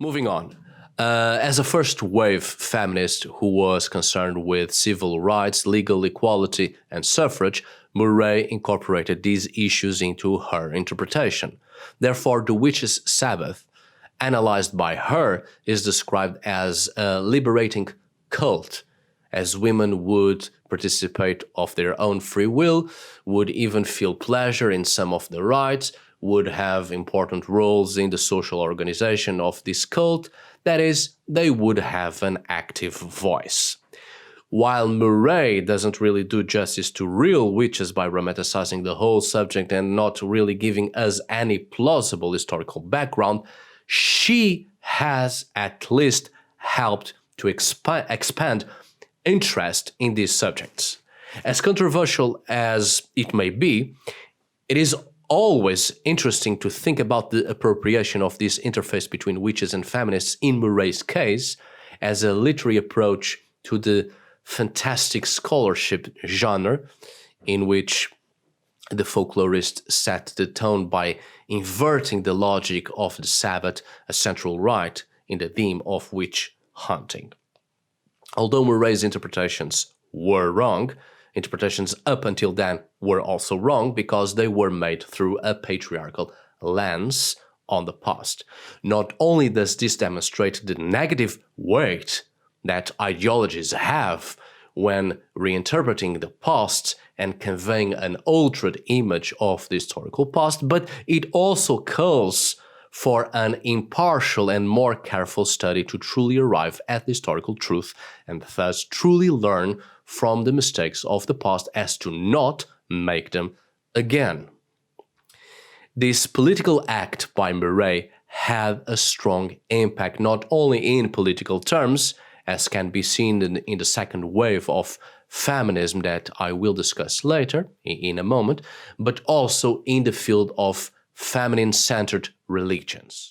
Moving on. As a first wave feminist who was concerned with civil rights, legal equality, and suffrage, Murray incorporated these issues into her interpretation. Therefore, the witch's Sabbath, analyzed by her, is described as a liberating cult, as women would participate of their own free will, would even feel pleasure in some of the rites, would have important roles in the social organization of this cult, that is, they would have an active voice. While Murray doesn't really do justice to real witches by romanticizing the whole subject and not really giving us any plausible historical background, she has at least helped to expand interest in these subjects. As controversial as it may be, it is always interesting to think about the appropriation of this interface between witches and feminists in Murray's case as a literary approach to the fantastic scholarship genre, in which the folklorist set the tone by inverting the logic of the Sabbath, a central rite in the theme of witch hunting. Although Murray's interpretations were wrong, interpretations up until then were also wrong because they were made through a patriarchal lens on the past. Not only does this demonstrate the negative weight that ideologies have when reinterpreting the past and conveying an altered image of the historical past, but it also calls for an impartial and more careful study to truly arrive at the historical truth and thus truly learn from the mistakes of the past as to not make them again. This political act by Murray had a strong impact not only in political terms, as can be seen in the second wave of feminism that I will discuss later in a moment, but also in the field of feminine-centered religions.